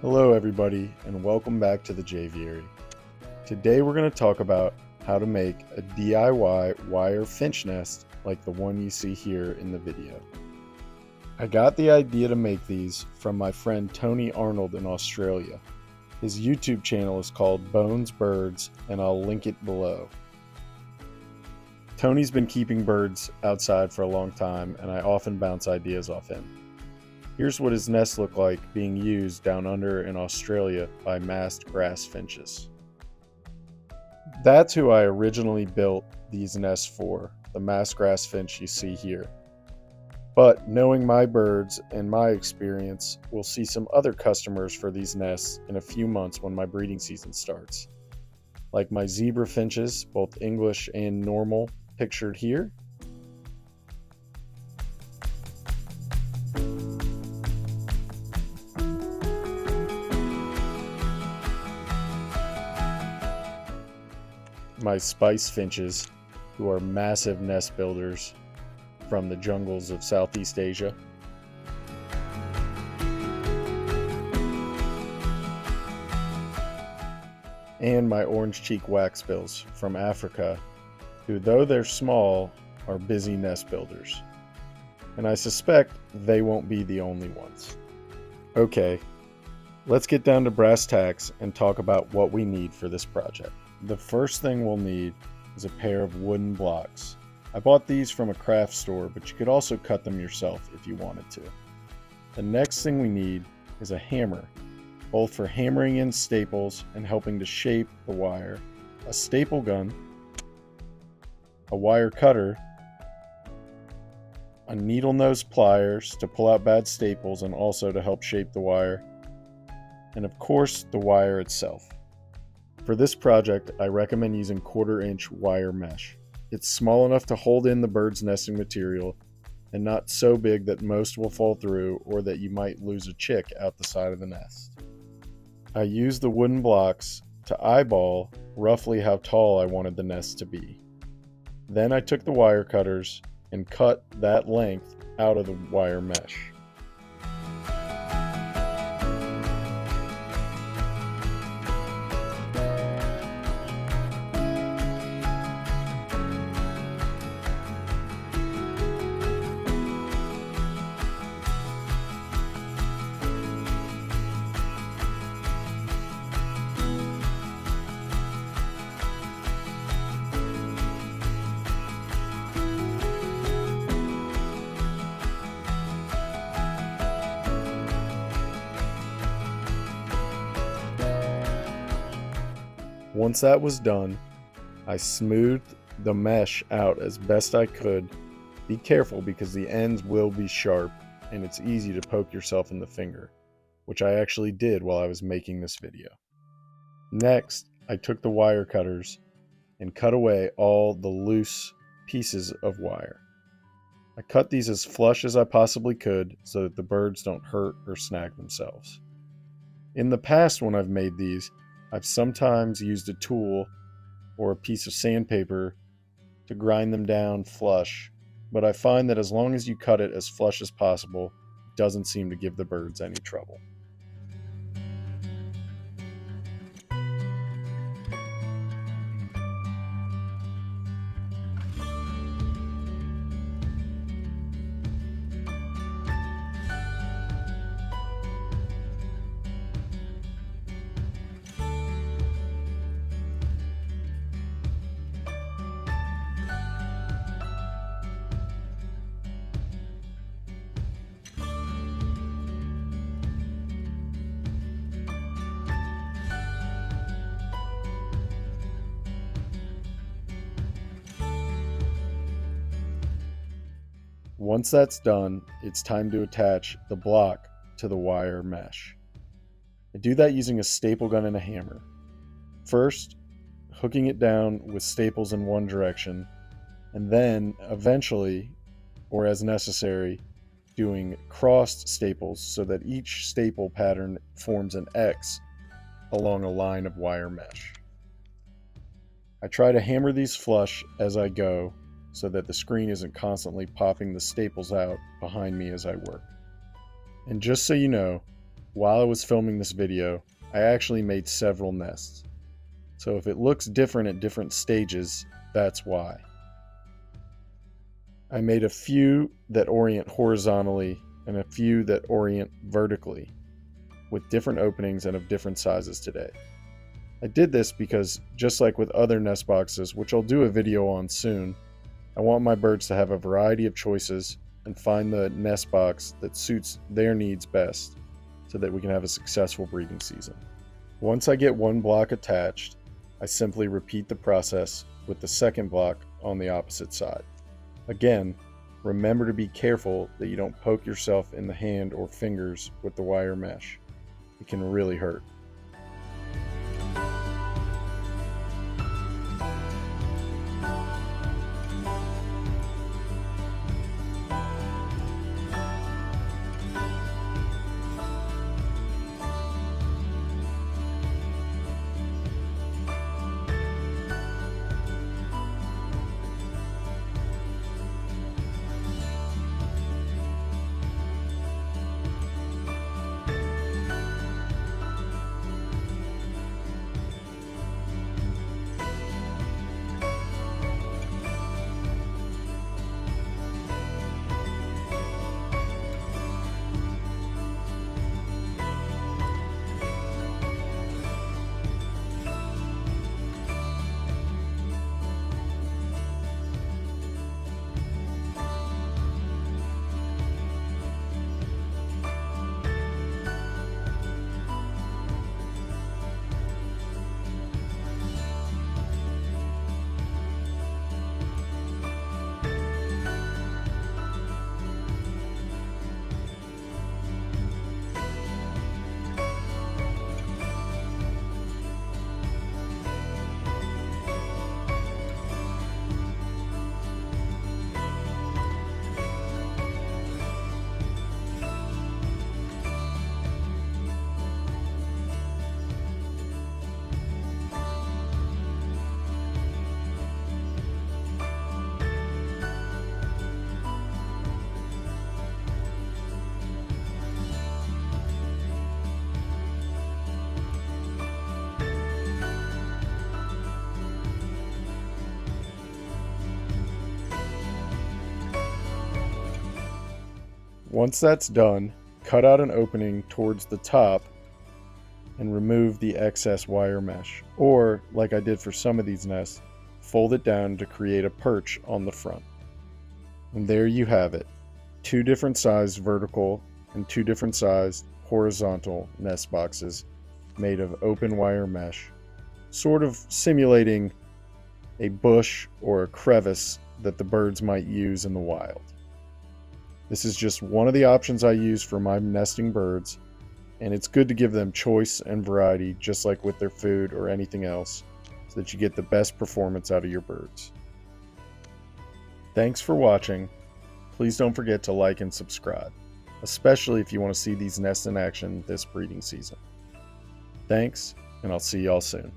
Hello everybody and welcome back to the Javiary. Today we're going to talk about how to make a DIY wire finch nest like the one you see here in the video. I got the idea to make these from my friend Tony Arnold in Australia. His YouTube channel is called Bones Birds and I'll link it below. Tony's been keeping birds outside for a long time and I often bounce ideas off him. Here's what his nests look like being used down under in Australia by masked grass finches. That's who I originally built these nests for, the masked grass finch you see here. But knowing my birds and my experience, we'll see some other customers for these nests in a few months when my breeding season starts. Like my zebra finches, both English and normal, pictured here. My spice finches, who are massive nest builders from the jungles of Southeast Asia. And my orange-cheek waxbills from Africa, who, though they're small, are busy nest builders. And I suspect they won't be the only ones. Okay, let's get down to brass tacks and talk about what we need for this project. The first thing we'll need is a pair of wooden blocks. I bought these from a craft store, but you could also cut them yourself if you wanted to. The next thing we need is a hammer, both for hammering in staples and helping to shape the wire, a staple gun, a wire cutter, a needle nose pliers to pull out bad staples and also to help shape the wire, and of course the wire itself. For this project, I recommend using 1/4-inch wire mesh. It's small enough to hold in the bird's nesting material and not so big that most will fall through or that you might lose a chick out the side of the nest. I used the wooden blocks to eyeball roughly how tall I wanted the nest to be. Then I took the wire cutters and cut that length out of the wire mesh. Once that was done, I smoothed the mesh out as best I could. Be careful because the ends will be sharp and it's easy to poke yourself in the finger, which I actually did while I was making this video. Next, I took the wire cutters and cut away all the loose pieces of wire. I cut these as flush as I possibly could so that the birds don't hurt or snag themselves. In the past when I've made these, I've sometimes used a tool or a piece of sandpaper to grind them down flush, but I find that as long as you cut it as flush as possible, it doesn't seem to give the birds any trouble. Once that's done, it's time to attach the block to the wire mesh. I do that using a staple gun and a hammer. First, hooking it down with staples in one direction, and then eventually, or as necessary, doing crossed staples so that each staple pattern forms an X along a line of wire mesh. I try to hammer these flush as I go so that the screen isn't constantly popping the staples out behind me as I work. And just so you know, while I was filming this video, I actually made several nests. So if it looks different at different stages, that's why. I made a few that orient horizontally and a few that orient vertically, with different openings and of different sizes today. I did this because, just like with other nest boxes, which I'll do a video on soon, I want my birds to have a variety of choices and find the nest box that suits their needs best so that we can have a successful breeding season. Once I get one block attached, I simply repeat the process with the second block on the opposite side. Again, remember to be careful that you don't poke yourself in the hand or fingers with the wire mesh. It can really hurt. Once that's done, cut out an opening towards the top and remove the excess wire mesh. Or, like I did for some of these nests, fold it down to create a perch on the front. And there you have it. 2 different sized vertical and 2 different sized horizontal nest boxes made of open wire mesh, sort of simulating a bush or a crevice that the birds might use in the wild. This is just one of the options I use for my nesting birds, and it's good to give them choice and variety just like with their food or anything else, so that you get the best performance out of your birds. Thanks for watching. Please don't forget to like and subscribe, especially if you want to see these nests in action this breeding season. Thanks, and I'll see y'all soon.